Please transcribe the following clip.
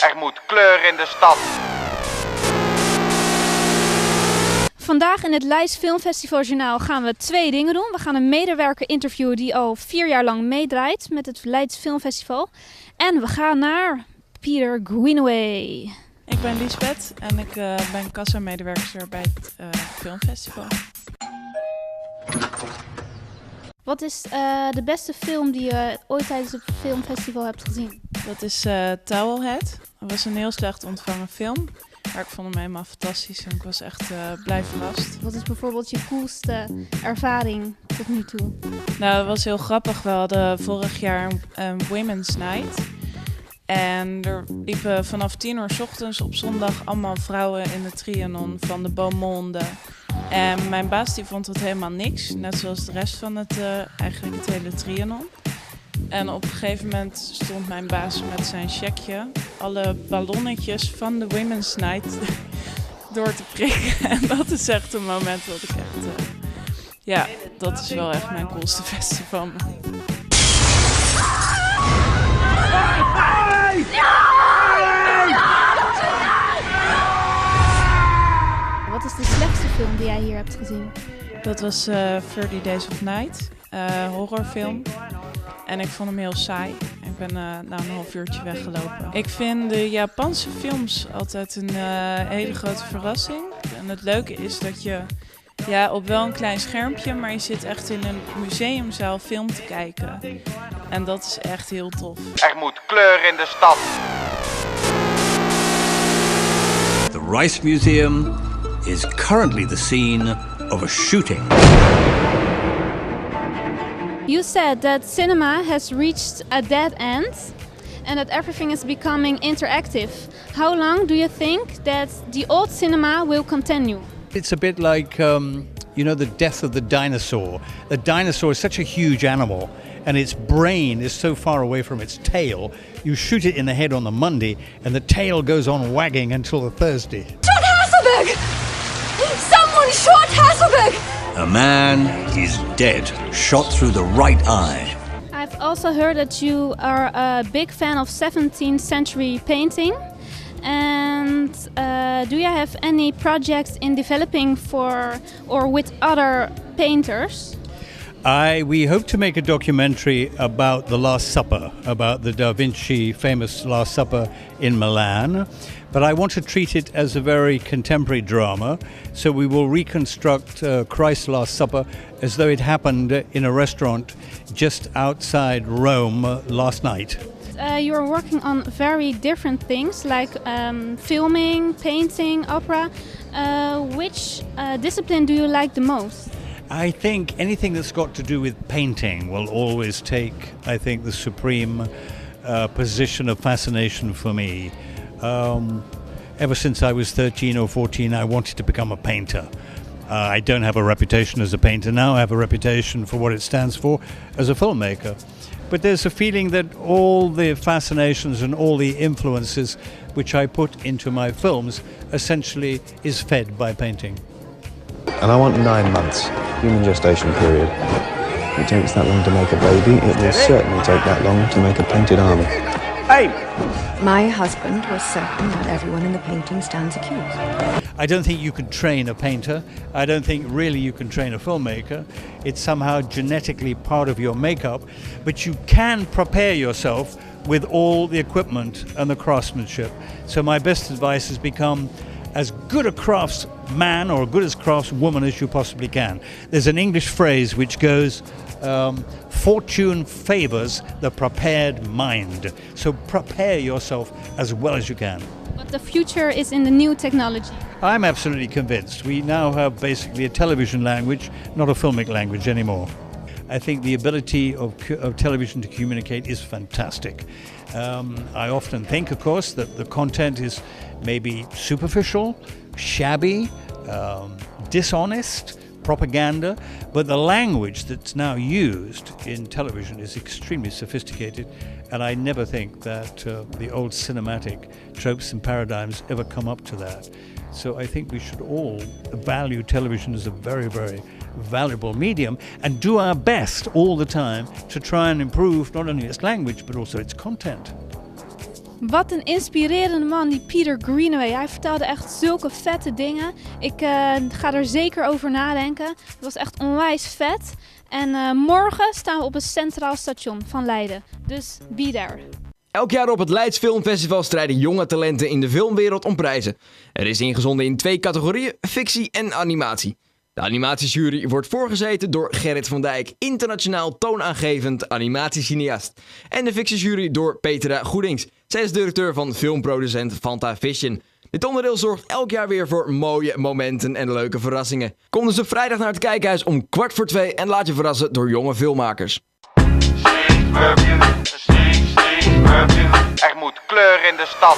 Er moet kleur in de stad. Vandaag in het Leids Filmfestival Journaal gaan we 2 dingen doen. We gaan een medewerker interviewen die al 4 jaar lang meedraait met het Leids Filmfestival. En we gaan naar Peter Greenaway. Ik ben Liesbeth en ik ben kassa-medewerker bij het filmfestival. Wat is de beste film die je ooit tijdens het filmfestival hebt gezien? Dat is Towelhead. Dat was een heel slecht ontvangen film. Maar ik vond hem helemaal fantastisch en ik was echt blij verrast. Wat is bijvoorbeeld je coolste ervaring tot nu toe? Nou, dat was heel grappig. We hadden vorig jaar een Women's Night. En er liepen vanaf 10 uur 's ochtends op zondag allemaal vrouwen in de Trianon van de Beaumonde. En mijn baas die vond het helemaal niks, net zoals de rest van het hele Trianon. En op een gegeven moment stond mijn baas met zijn checkje alle ballonnetjes van de Women's Night door te prikken. En dat is echt een moment dat ik echt... dat is wel echt mijn coolste festival. Wat is de slechtste film die jij hier hebt gezien? Dat was 30 Days of Night, horrorfilm. En ik vond hem heel saai. Ik ben een half uurtje weggelopen. Ik vind de Japanse films altijd een hele grote verrassing. En het leuke is dat je op wel een klein schermpje, maar je zit echt in een museumzaal film te kijken. En dat is echt heel tof. Er moet kleur in de stad. The Rice Museum is currently the scene of a shooting. You said that cinema has reached a dead end and that everything is becoming interactive. How long do you think that the old cinema will continue? It's a bit like, the death of the dinosaur. The dinosaur is such a huge animal and its brain is so far away from its tail. You shoot it in the head on the Monday and the tail goes on wagging until the Thursday. Shot Hasselberg! Someone shot Hasselberg! A man is dead, shot through the right eye. I've also heard that you are a big fan of 17th century painting. And do you have any projects in developing for or with other painters? We hope to make a documentary about the Last Supper, about the Da Vinci famous Last Supper in Milan. But I want to treat it as a very contemporary drama, so we will reconstruct Christ's Last Supper as though it happened in a restaurant just outside Rome last night. You are working on very different things like filming, painting, opera. Which discipline do you like the most? I think anything that's got to do with painting will always take, I think, the supreme position of fascination for me. Ever since I was 13 or 14, I wanted to become a painter. I don't have a reputation as a painter now. I have a reputation for what it stands for as a filmmaker. But there's a feeling that all the fascinations and all the influences which I put into my films essentially is fed by painting. And I want 9 months, human gestation period. If it takes that long to make a baby, it will certainly take that long to make a painted arm. Hey! My husband was certain that everyone in the painting stands accused. I don't think you can train a painter. I don't think really you can train a filmmaker. It's somehow genetically part of your makeup, but you can prepare yourself with all the equipment and the craftsmanship. So my best advice is become as good a craftsman or good as craftswoman as you possibly can. There's an English phrase which goes, fortune favors the prepared mind. So prepare yourself as well as you can. But the future is in the new technology. I'm absolutely convinced. We now have basically a television language, not a filmic language anymore. I think the ability of television to communicate is fantastic. I often think, of course, that the content is maybe superficial, shabby, dishonest, propaganda, but the language that's now used in television is extremely sophisticated, and I never think that the old cinematic tropes and paradigms ever come up to that. So I think we should all value television as a very, very valuable medium and do our best all the time to try and improve not only its language but also its content. Wat een inspirerende man, die Peter Greenaway. Hij vertelde echt zulke vette dingen. Ik ga er zeker over nadenken. Het was echt onwijs vet. En morgen staan we op een centraal station van Leiden. Dus be there. Elk jaar op het Leids Filmfestival strijden jonge talenten in de filmwereld om prijzen. Er is ingezonden in 2 categorieën, fictie en animatie. De animatiejury wordt voorgezeten door Gerrit van Dijk, internationaal toonaangevend animatiecineast. En de fictiejury door Petra Goedings. Zij is directeur van filmproducent Fanta Vision. Dit onderdeel zorgt elk jaar weer voor mooie momenten en leuke verrassingen. Kom dus op vrijdag naar het Kijkhuis om 2:15 en laat je verrassen door jonge filmmakers. Er moet kleur in de stad.